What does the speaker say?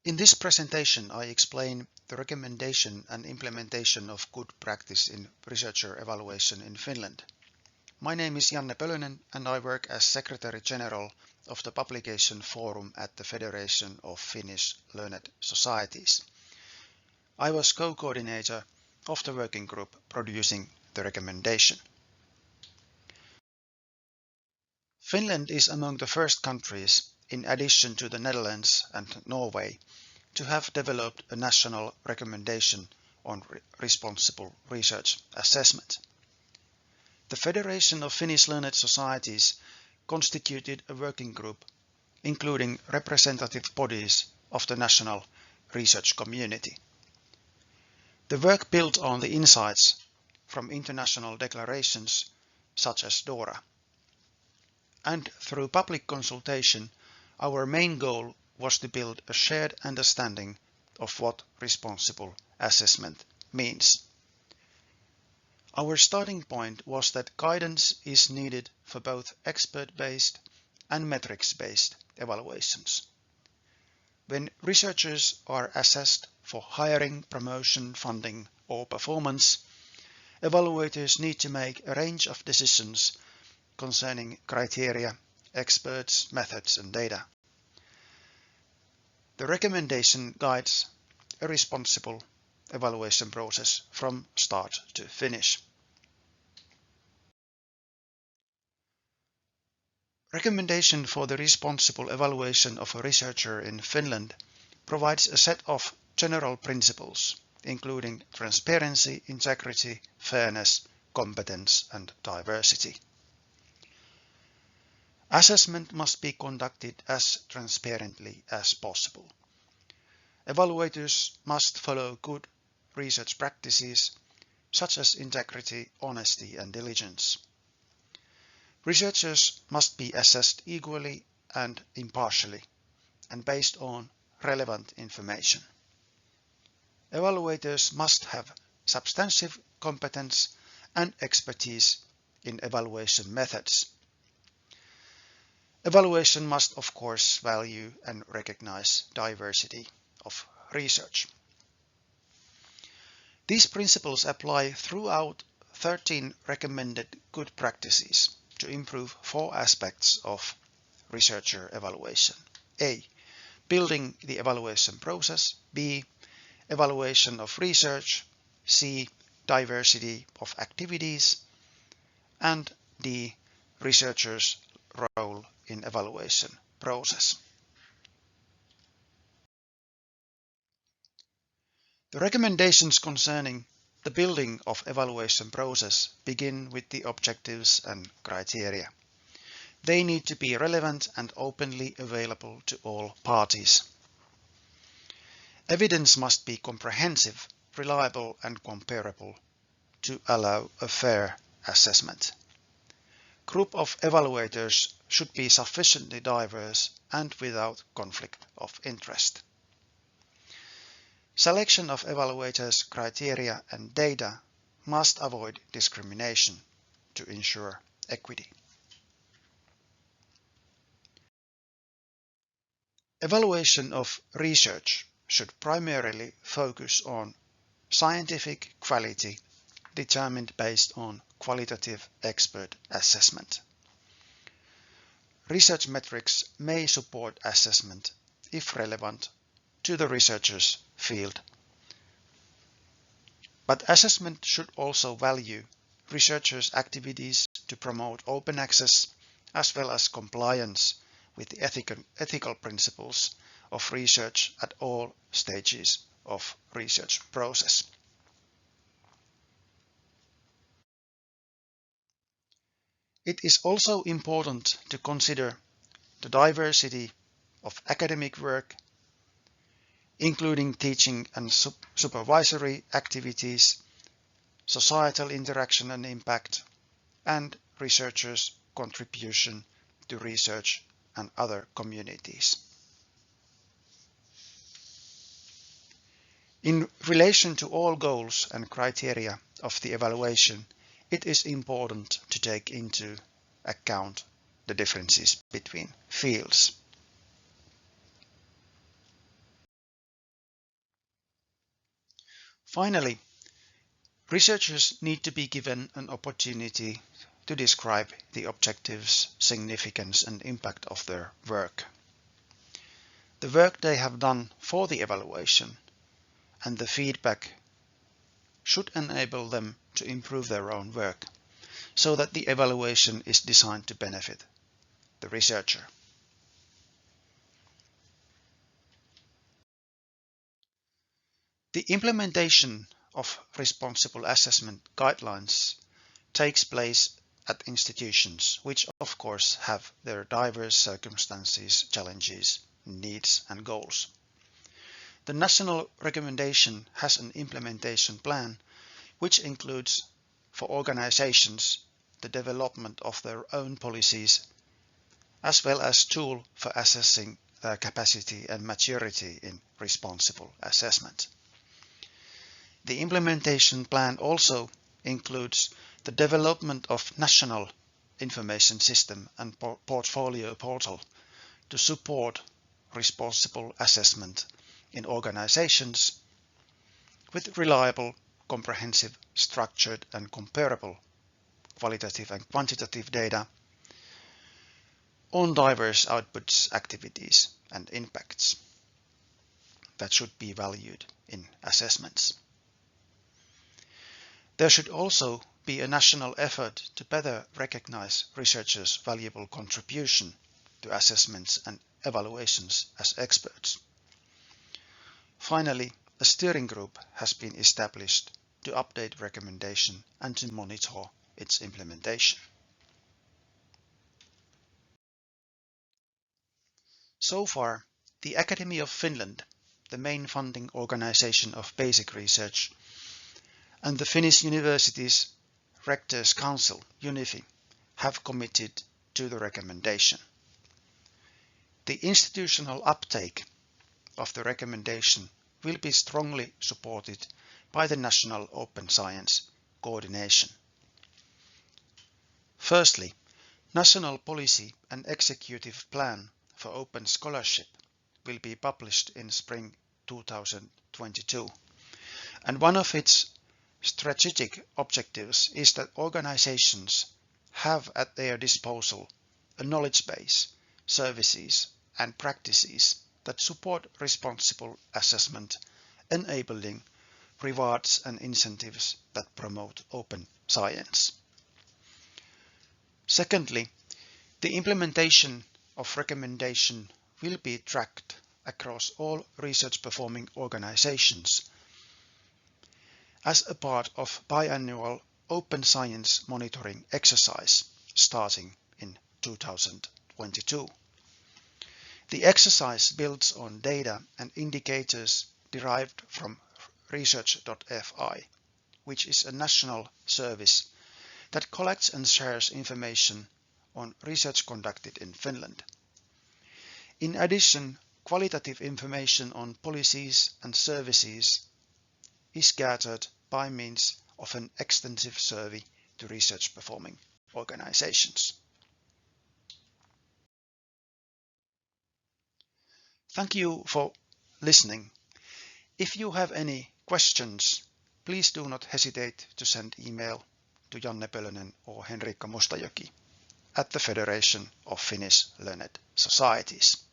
In this presentation, I explain the recommendation and implementation of good practice in researcher evaluation in Finland. My name is Janne Pölönen and I work as Secretary General of the Publication Forum at the Federation of Finnish Learned Societies. I was co-coordinator of the working group producing the recommendation. Finland is among the first countries, in addition to the Netherlands and Norway, to have developed a national recommendation on responsible research assessment. The Federation of Finnish Learned Societies constituted a working group, including representative bodies of the national research community. The work built on the insights from international declarations such as DORA. And through public consultation, our main goal was to build a shared understanding of what responsible assessment means. Our starting point was that guidance is needed for both expert-based and metrics-based evaluations. When researchers are assessed for hiring, promotion, funding, or performance, evaluators need to make a range of decisions concerning criteria, experts, methods, and data. The recommendation guides a responsible evaluation process from start to finish. Recommendation for the responsible evaluation of a researcher in Finland provides a set of general principles, including transparency, integrity, fairness, competence, and diversity. Assessment must be conducted as transparently as possible. Evaluators must follow good research practices such as integrity, honesty, and diligence. Researchers must be assessed equally and impartially and based on relevant information. Evaluators must have substantive competence and expertise in evaluation methods. Evaluation must, of course, value and recognize diversity of research. These principles apply throughout 13 recommended good practices to improve 4 aspects of researcher evaluation. A. Building the evaluation process. B. Evaluation of research. C. Diversity of activities. And D. Researchers' role in evaluation process. The recommendations concerning the building of evaluation process begin with the objectives and criteria. They need to be relevant and openly available to all parties. Evidence must be comprehensive, reliable, and comparable to allow a fair assessment. Group of evaluators should be sufficiently diverse and without conflict of interest. Selection of evaluators' criteria and data must avoid discrimination to ensure equity. Evaluation of research should primarily focus on scientific quality determined based on qualitative expert assessment. Research metrics may support assessment if relevant to the researcher's field. But assessment should also value researchers' activities to promote open access as well as compliance with the ethical principles of research at all stages of research process. It is also important to consider the diversity of academic work, including teaching and supervisory activities, societal interaction and impact, and researchers' contribution to research and other communities. In relation to all goals and criteria of the evaluation, it is important to take into account the differences between fields. Finally, researchers need to be given an opportunity to describe the objectives, significance and impact of their work. The work they have done for the evaluation and the feedback should enable them to improve their own work, so that the evaluation is designed to benefit the researcher. The implementation of responsible assessment guidelines takes place at institutions, which of course have their diverse circumstances, challenges, needs and goals. The national recommendation has an implementation plan which includes for organizations the development of their own policies as well as tool for assessing their capacity and maturity in responsible assessment. The implementation plan also includes the development of national information system and portfolio portal to support responsible assessment in organizations with reliable, comprehensive, structured and comparable qualitative and quantitative data on diverse outputs, activities and impacts that should be valued in assessments. There should also be a national effort to better recognize researchers' valuable contribution to assessments and evaluations as experts. Finally, a steering group has been established to update recommendation and to monitor its implementation. So far, the Academy of Finland, the main funding organization of basic research, and the Finnish Universities Rectors' Council, UNIFI, have committed to the recommendation. The institutional uptake of the recommendation will be strongly supported by the National Open Science Coordination. Firstly, National Policy and Executive Plan for Open Scholarship will be published in spring 2022, and one of its strategic objectives is that organizations have at their disposal a knowledge base, services and practices that support responsible assessment, enabling rewards and incentives that promote open science. Secondly, the implementation of recommendation will be tracked across all research performing organizations as a part of biannual open science monitoring exercise starting in 2022. The exercise builds on data and indicators derived from research.fi, which is a national service that collects and shares information on research conducted in Finland. In addition, qualitative information on policies and services is gathered by means of an extensive survey to research performing organizations. Thank you for listening. If you have any questions, please do not hesitate to send email to Janne Pölönen or Henriikka Mustajoki at the Federation of Finnish Learned Societies.